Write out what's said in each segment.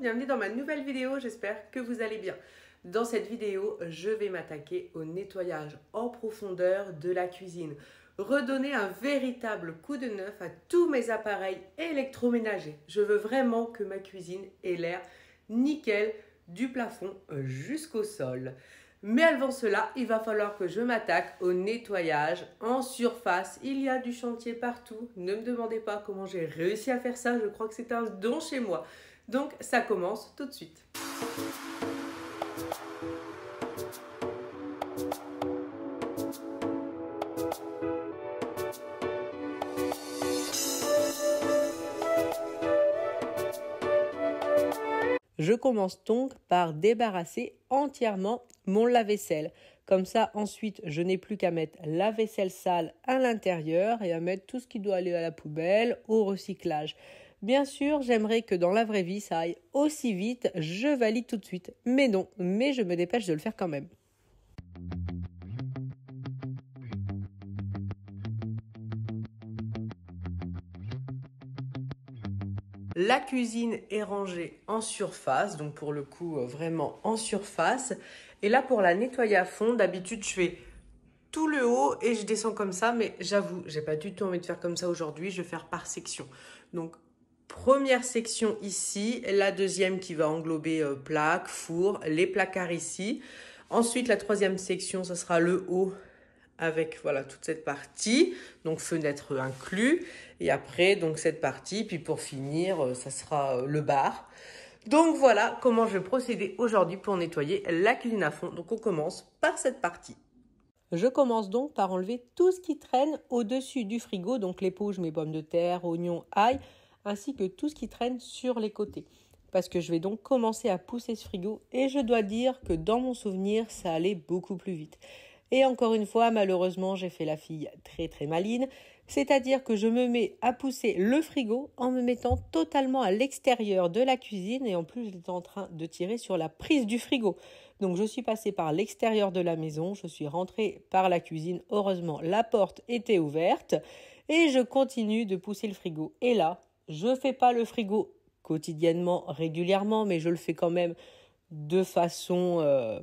bienvenue dans ma nouvelle vidéo, j'espère que vous allez bien. Dans cette vidéo, je vais m'attaquer au nettoyage en profondeur de la cuisine. Redonner un véritable coup de neuf à tous mes appareils électroménagers. Je veux vraiment que ma cuisine ait l'air nickel du plafond jusqu'au sol. Mais avant cela, il va falloir que je m'attaque au nettoyage en surface. Il y a du chantier partout. Ne me demandez pas comment j'ai réussi à faire ça. Je crois que c'est un don chez moi. Donc, ça commence tout de suite. Je commence donc par débarrasser entièrement mon lave-vaisselle. Comme ça, ensuite, je n'ai plus qu'à mettre la vaisselle sale à l'intérieur et à mettre tout ce qui doit aller à la poubelle, au recyclage. Bien sûr, j'aimerais que dans la vraie vie, ça aille aussi vite. Je valide tout de suite. Mais non, mais je me dépêche de le faire quand même. La cuisine est rangée en surface, donc pour le coup vraiment en surface. Et là pour la nettoyer à fond, d'habitude je fais tout le haut et je descends comme ça. Mais j'avoue, j'ai pas du tout envie de faire comme ça aujourd'hui, je vais faire par section. Donc première section ici, la deuxième qui va englober plaques, four, les placards ici. Ensuite la troisième section, ça sera le haut avec voilà toute cette partie, donc fenêtre inclus, et après donc cette partie, puis pour finir ça sera le bar. Donc voilà comment je vais procéder aujourd'hui pour nettoyer la cuisine à fond. Donc on commence par cette partie. Je commence donc par enlever tout ce qui traîne au-dessus du frigo, donc les pots où je mets pommes de terre, oignons, ail, ainsi que tout ce qui traîne sur les côtés. Parce que je vais donc commencer à pousser ce frigo et je dois dire que dans mon souvenir, ça allait beaucoup plus vite. Et encore une fois, malheureusement, j'ai fait la fille très maligne, c'est-à-dire que je me mets à pousser le frigo en me mettant totalement à l'extérieur de la cuisine et en plus j'étais en train de tirer sur la prise du frigo. Donc je suis passée par l'extérieur de la maison, je suis rentrée par la cuisine, heureusement la porte était ouverte et je continue de pousser le frigo. Et là, je fais pas le frigo quotidiennement, régulièrement, mais je le fais quand même de façon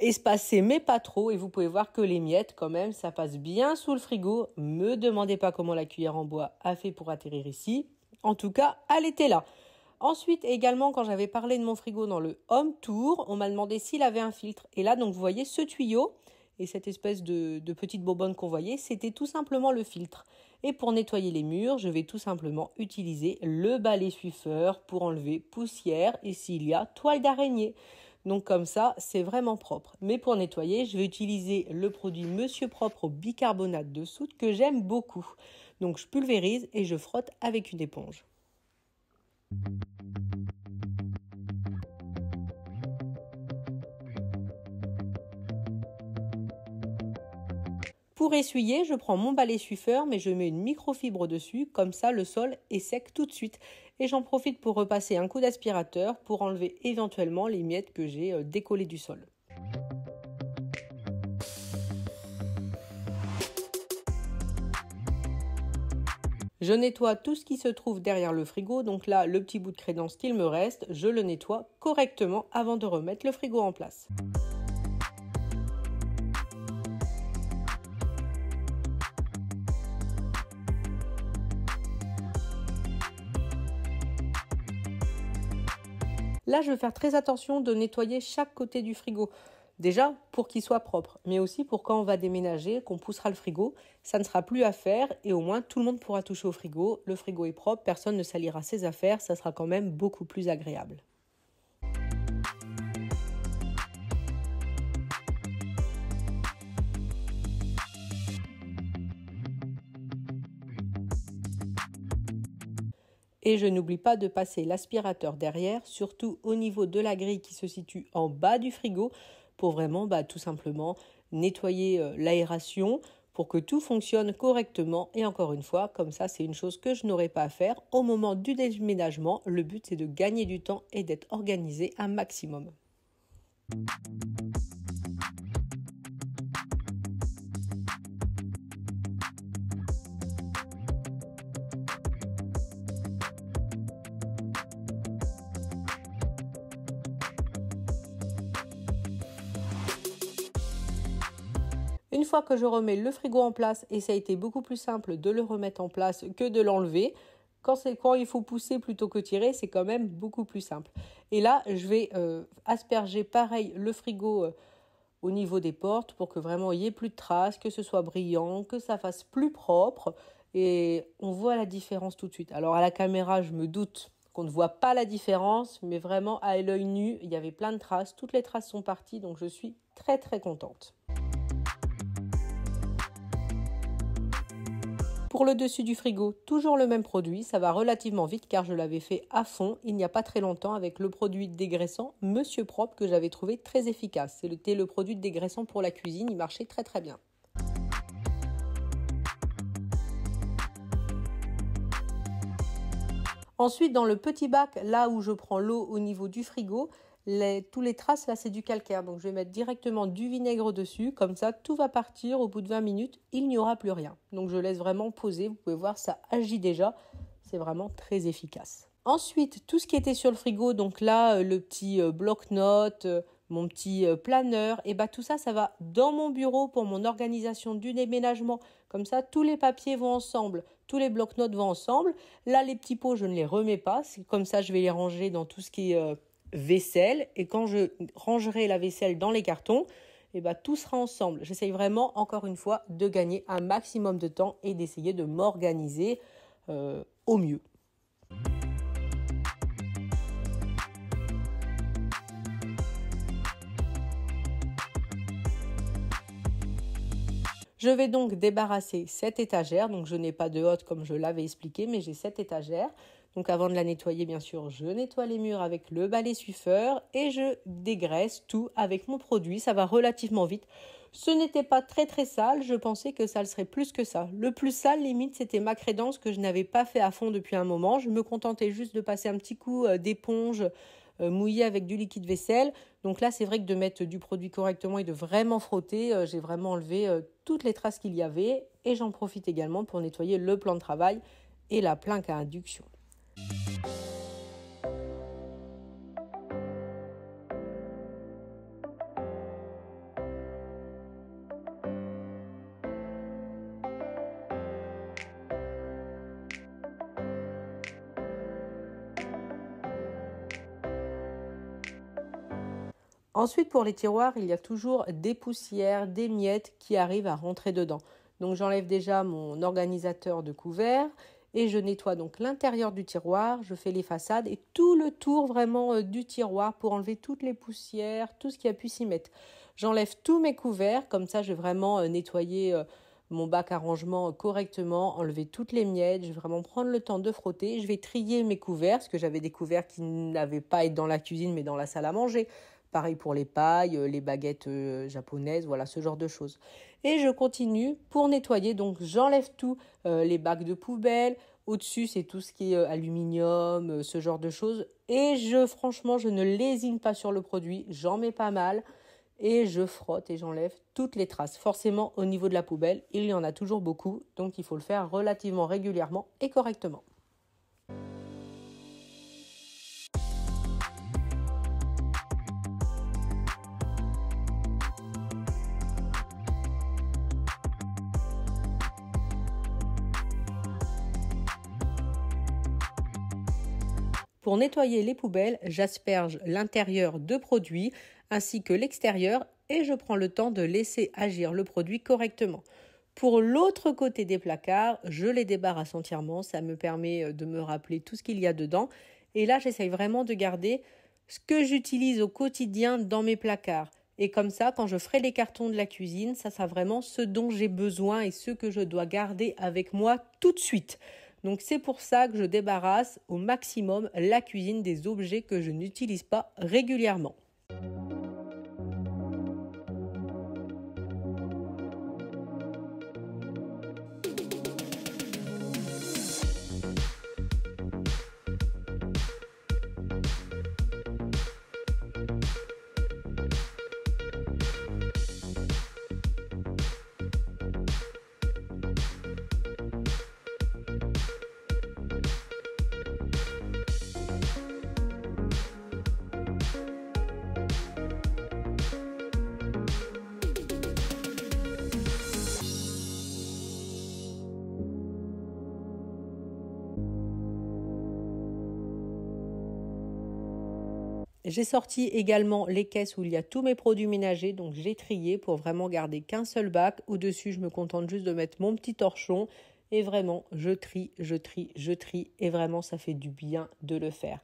espacé mais pas trop, et vous pouvez voir que les miettes quand même ça passe bien sous le frigo. Me demandez pas comment la cuillère en bois a fait pour atterrir ici, en tout cas elle était là. Ensuite également, quand j'avais parlé de mon frigo dans le home tour, on m'a demandé s'il avait un filtre, et là donc vous voyez ce tuyau et cette espèce de petite bobonne qu'on voyait, c'était tout simplement le filtre. Et pour nettoyer les murs, je vais tout simplement utiliser le balai suifeur pour enlever poussière et s'il y a toile d'araignée. Donc comme ça, c'est vraiment propre. Mais pour nettoyer, je vais utiliser le produit Monsieur Propre au bicarbonate de soude que j'aime beaucoup. Donc je pulvérise et je frotte avec une éponge. Pour essuyer, je prends mon balai suifeur, mais je mets une microfibre dessus, comme ça le sol est sec tout de suite. Et j'en profite pour repasser un coup d'aspirateur pour enlever éventuellement les miettes que j'ai décollées du sol. Je nettoie tout ce qui se trouve derrière le frigo, donc là le petit bout de crédence qu'il me reste, je le nettoie correctement avant de remettre le frigo en place. Là, je vais faire très attention de nettoyer chaque côté du frigo. Déjà, pour qu'il soit propre, mais aussi pour quand on va déménager, qu'on poussera le frigo, ça ne sera plus à faire et au moins tout le monde pourra toucher au frigo. Le frigo est propre, personne ne salira ses affaires, ça sera quand même beaucoup plus agréable. Et je n'oublie pas de passer l'aspirateur derrière, surtout au niveau de la grille qui se situe en bas du frigo, pour vraiment tout simplement nettoyer l'aération pour que tout fonctionne correctement. Et encore une fois, comme ça, c'est une chose que je n'aurai pas à faire au moment du déménagement. Le but, c'est de gagner du temps et d'être organisé un maximum. Une fois que je remets le frigo en place, et ça a été beaucoup plus simple de le remettre en place que de l'enlever, quand il faut pousser plutôt que tirer, c'est quand même beaucoup plus simple. Et là, je vais asperger pareil le frigo au niveau des portes pour que vraiment il n'y ait plus de traces, que ce soit brillant, que ça fasse plus propre. Et on voit la différence tout de suite. Alors à la caméra, je me doute qu'on ne voit pas la différence, mais vraiment à l'œil nu, il y avait plein de traces. Toutes les traces sont parties, donc je suis très très contente. Pour le dessus du frigo, toujours le même produit, ça va relativement vite car je l'avais fait à fond il n'y a pas très longtemps avec le produit dégraissant Monsieur Propre que j'avais trouvé très efficace. C'était le produit dégraissant pour la cuisine, il marchait très très bien. Ensuite, dans le petit bac, là où je prends l'eau au niveau du frigo, tous les traces, là, c'est du calcaire. Donc, je vais mettre directement du vinaigre dessus. Comme ça, tout va partir. Au bout de 20 minutes, il n'y aura plus rien. Donc, je laisse vraiment poser. Vous pouvez voir, ça agit déjà. C'est vraiment très efficace. Ensuite, tout ce qui était sur le frigo, donc là, le petit bloc-notes, mon petit planeur, et bah tout ça, ça va dans mon bureau pour mon organisation du déménagement. Comme ça, tous les papiers vont ensemble, tous les bloc-notes vont ensemble. Là, les petits pots, je ne les remets pas. C'est comme ça, je vais les ranger dans tout ce qui est vaisselle. Et quand je rangerai la vaisselle dans les cartons, et bah tout sera ensemble. J'essaye vraiment, encore une fois, de gagner un maximum de temps et d'essayer de m'organiser au mieux. Je vais donc débarrasser cette étagère, donc je n'ai pas de hotte comme je l'avais expliqué, mais j'ai cette étagère. Donc avant de la nettoyer, bien sûr, je nettoie les murs avec le balai suffeur et je dégraisse tout avec mon produit. Ça va relativement vite. Ce n'était pas très très sale, je pensais que ça le serait plus que ça. Le plus sale, limite, c'était ma crédence que je n'avais pas fait à fond depuis un moment. Je me contentais juste de passer un petit coup d'éponge mouillé avec du liquide vaisselle. Donc là, c'est vrai que de mettre du produit correctement et de vraiment frotter, j'ai vraiment enlevé toutes les traces qu'il y avait. Et j'en profite également pour nettoyer le plan de travail et la plaque à induction. Ensuite, pour les tiroirs, il y a toujours des poussières, des miettes qui arrivent à rentrer dedans. Donc j'enlève déjà mon organisateur de couverts et je nettoie donc l'intérieur du tiroir, je fais les façades et tout le tour vraiment du tiroir pour enlever toutes les poussières, tout ce qui a pu s'y mettre. J'enlève tous mes couverts, comme ça je vais vraiment nettoyer mon bac à rangement correctement, enlever toutes les miettes, je vais vraiment prendre le temps de frotter, je vais trier mes couverts, parce que j'avais des couverts qui n'avaient pas à être dans la cuisine mais dans la salle à manger. Pareil pour les pailles, les baguettes japonaises, voilà ce genre de choses. Et je continue pour nettoyer, donc j'enlève tout, les bacs de poubelle. Au-dessus, c'est tout ce qui est aluminium, ce genre de choses. Et franchement, je ne lésine pas sur le produit, j'en mets pas mal. Et je frotte et j'enlève toutes les traces. Forcément, au niveau de la poubelle, il y en a toujours beaucoup, donc il faut le faire relativement régulièrement et correctement. Pour nettoyer les poubelles, j'asperge l'intérieur de produits ainsi que l'extérieur et je prends le temps de laisser agir le produit correctement. Pour l'autre côté des placards, je les débarrasse entièrement, ça me permet de me rappeler tout ce qu'il y a dedans. Et là, j'essaye vraiment de garder ce que j'utilise au quotidien dans mes placards. Et comme ça, quand je ferai les cartons de la cuisine, ça sera vraiment ce dont j'ai besoin et ce que je dois garder avec moi tout de suite. Donc c'est pour ça que je débarrasse au maximum la cuisine des objets que je n'utilise pas régulièrement. J'ai sorti également les caisses où il y a tous mes produits ménagers, donc j'ai trié pour vraiment garder qu'un seul bac. Au-dessus, je me contente juste de mettre mon petit torchon et vraiment, je trie, je trie, je trie et vraiment, ça fait du bien de le faire.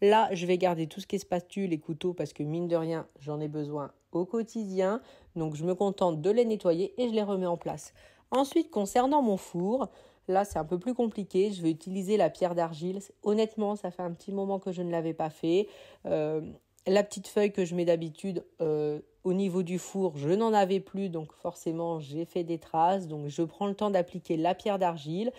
Là, je vais garder tout ce qui est spatule et couteaux parce que mine de rien, j'en ai besoin au quotidien. Donc, je me contente de les nettoyer et je les remets en place. Ensuite, concernant mon four, là, c'est un peu plus compliqué. Je vais utiliser la pierre d'argile. Honnêtement, ça fait un petit moment que je ne l'avais pas fait. La petite feuille que je mets d'habitude au niveau du four, je n'en avais plus. Donc forcément, j'ai fait des traces. Donc je prends le temps d'appliquer la pierre d'argile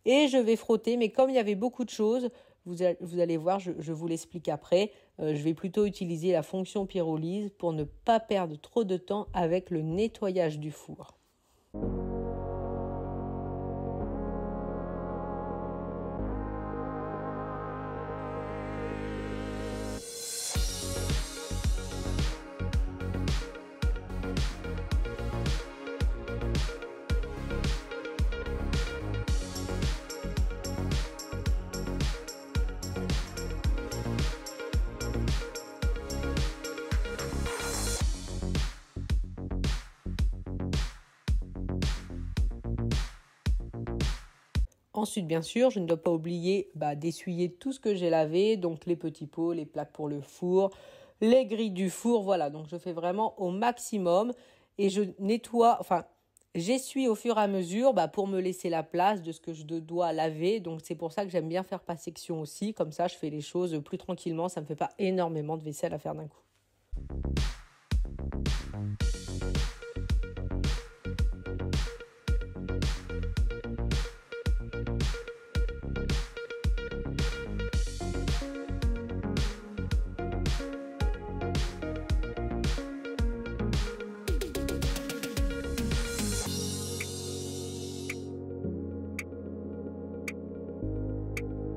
et je vais frotter. Mais comme il y avait beaucoup de choses, vous allez voir, je vous l'explique après. Je vais plutôt utiliser la fonction pyrolyse pour ne pas perdre trop de temps avec le nettoyage du four. Ensuite, bien sûr, je ne dois pas oublier d'essuyer tout ce que j'ai lavé, donc les petits pots, les plaques pour le four, les grilles du four, voilà. Donc, je fais vraiment au maximum et je nettoie, j'essuie au fur et à mesure pour me laisser la place de ce que je dois laver. Donc, c'est pour ça que j'aime bien faire par section aussi. Comme ça, je fais les choses plus tranquillement. Ça ne me fait pas énormément de vaisselle à faire d'un coup.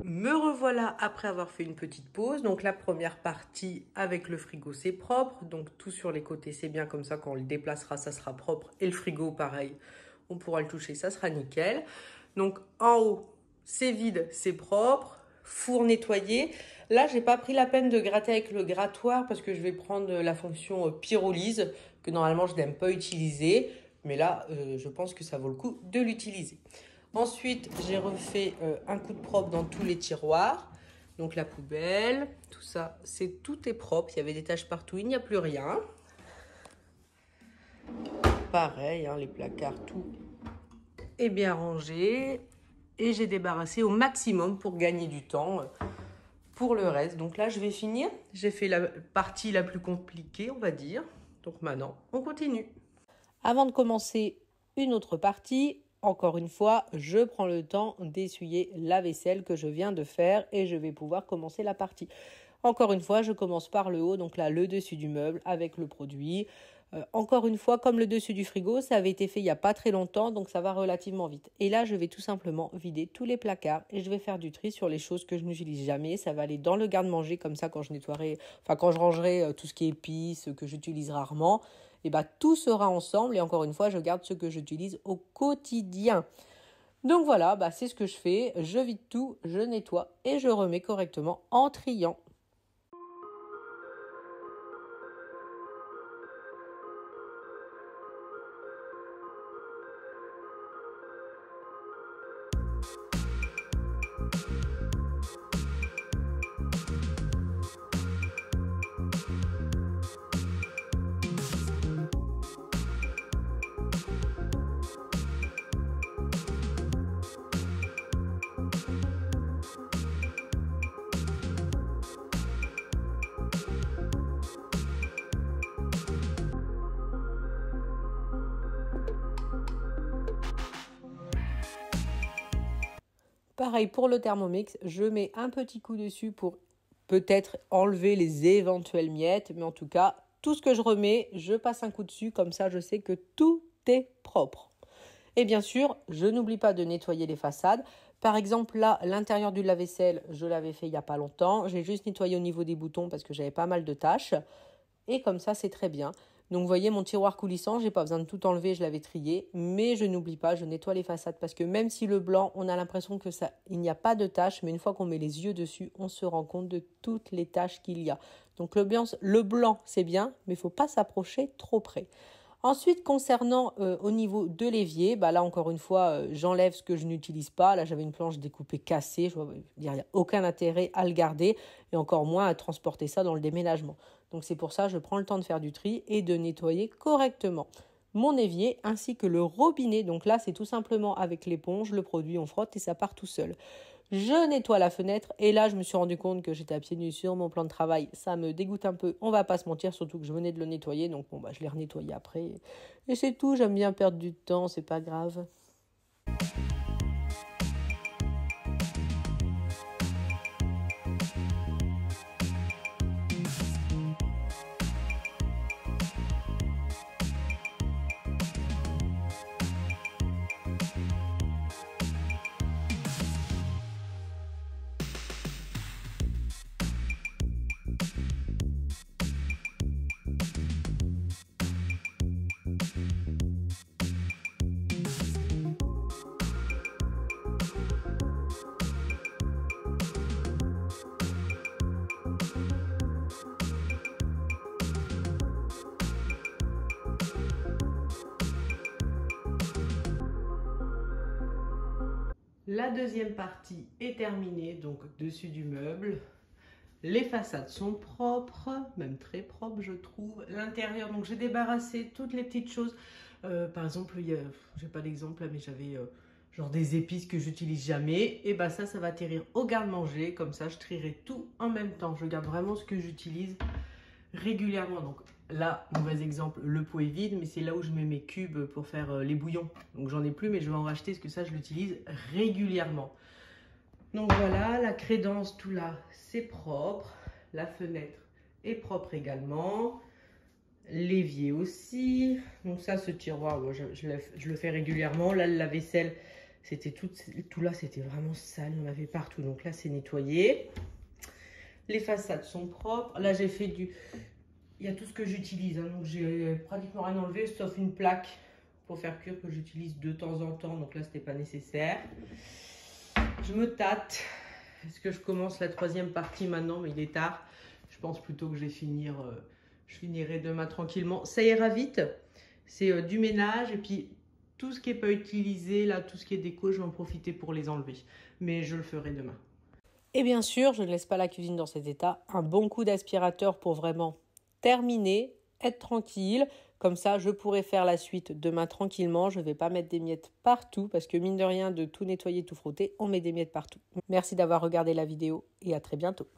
Me revoilà après avoir fait une petite pause. Donc la première partie avec le frigo, c'est propre. Donc tout sur les côtés, c'est bien comme ça. Quand on le déplacera, ça sera propre. Et le frigo, pareil, on pourra le toucher, ça sera nickel. Donc en haut, c'est vide, c'est propre. Four nettoyé. Là, j'ai pas pris la peine de gratter avec le grattoir parce que je vais prendre la fonction pyrolyse que normalement je n'aime pas utiliser. Mais là, je pense que ça vaut le coup de l'utiliser. Ensuite, j'ai refait un coup de propre dans tous les tiroirs. Donc la poubelle, tout ça, tout est propre. Il y avait des taches partout, il n'y a plus rien. Pareil, les placards, tout est bien rangé. Et j'ai débarrassé au maximum pour gagner du temps pour le reste. Donc là, je vais finir. J'ai fait la partie la plus compliquée, on va dire. Donc maintenant, on continue. Avant de commencer une autre partie, encore une fois, je prends le temps d'essuyer la vaisselle que je viens de faire et je vais pouvoir commencer la partie. Encore une fois, je commence par le haut, donc là, le dessus du meuble avec le produit. Encore une fois, comme le dessus du frigo, ça avait été fait il n'y a pas très longtemps, donc ça va relativement vite. Et là, je vais tout simplement vider tous les placards et je vais faire du tri sur les choses que je n'utilise jamais. Ça va aller dans le garde-manger, comme ça, quand je nettoierai, quand je rangerai tout ce qui est épices, que j'utilise rarement. Et tout sera ensemble et encore une fois, je garde ce que j'utilise au quotidien. Donc voilà, c'est ce que je fais. Je vide tout, je nettoie et je remets correctement en triant. Pareil pour le Thermomix, je mets un petit coup dessus pour peut-être enlever les éventuelles miettes. Mais en tout cas, tout ce que je remets, je passe un coup dessus. Comme ça, je sais que tout est propre. Et bien sûr, je n'oublie pas de nettoyer les façades. Par exemple, là, l'intérieur du lave-vaisselle, je l'avais fait il n'y a pas longtemps. J'ai juste nettoyé au niveau des boutons parce que j'avais pas mal de tâches. Et comme ça, c'est très bien. Donc vous voyez mon tiroir coulissant, j'ai pas besoin de tout enlever, je l'avais trié, mais je n'oublie pas, je nettoie les façades parce que même si le blanc, on a l'impression que ça, il n'y a pas de taches, mais une fois qu'on met les yeux dessus, on se rend compte de toutes les taches qu'il y a. Donc le blanc c'est bien, mais il faut pas s'approcher trop près. Ensuite, concernant au niveau de l'évier, bah là encore une fois, j'enlève ce que je n'utilise pas. Là, j'avais une planche découpée cassée. Je veux dire, il n'y a aucun intérêt à le garder et encore moins à transporter ça dans le déménagement. Donc c'est pour ça que je prends le temps de faire du tri et de nettoyer correctement mon évier ainsi que le robinet. Donc là, c'est tout simplement avec l'éponge, le produit, on frotte et ça part tout seul. Je nettoie la fenêtre et là, je me suis rendu compte que j'étais à pieds nus sur mon plan de travail. Ça me dégoûte un peu, on va pas se mentir, surtout que je venais de le nettoyer. Donc bon, bah, je l'ai renettoyé après. Et c'est tout, j'aime bien perdre du temps, c'est pas grave. La deuxième partie est terminée, donc dessus du meuble. Les façades sont propres, même très propres je trouve. L'intérieur, donc j'ai débarrassé toutes les petites choses. Par exemple, j'ai pas d'exemple là, mais j'avais genre des épices que j'utilise jamais. Et bah ça va atterrir au garde-manger. Comme ça, je trierai tout en même temps. Je garde vraiment ce que j'utilise régulièrement. Donc là, mauvais exemple, le pot est vide, mais c'est là où je mets mes cubes pour faire les bouillons. Donc j'en ai plus, mais je vais en racheter parce que ça, je l'utilise régulièrement. Donc voilà, la crédence, tout là, c'est propre. La fenêtre est propre également. L'évier aussi. Donc ça, ce tiroir, bon, je le fais régulièrement. Là, le lave-vaisselle, c'était tout là, c'était vraiment sale. Il y en avait partout. Donc là, c'est nettoyé. Les façades sont propres. Là, j'ai fait du... Il y a tout ce que j'utilise. Hein. Donc j'ai pratiquement rien enlevé, sauf une plaque pour faire cuire que j'utilise de temps en temps. Donc là, c'était pas nécessaire. Je me tâte. Est-ce que je commence la troisième partie maintenant? Mais il est tard. Je pense plutôt que je finirai demain tranquillement. Ça ira vite. C'est du ménage. Et puis, tout ce qui n'est pas utilisé, là, tout ce qui est déco, je vais en profiter pour les enlever. Mais je le ferai demain. Et bien sûr, je ne laisse pas la cuisine dans cet état. Un bon coup d'aspirateur pour vraiment terminer, être tranquille. Comme ça, je pourrai faire la suite demain tranquillement. Je ne vais pas mettre des miettes partout parce que mine de rien, de tout nettoyer, tout frotter, on met des miettes partout. Merci d'avoir regardé la vidéo et à très bientôt.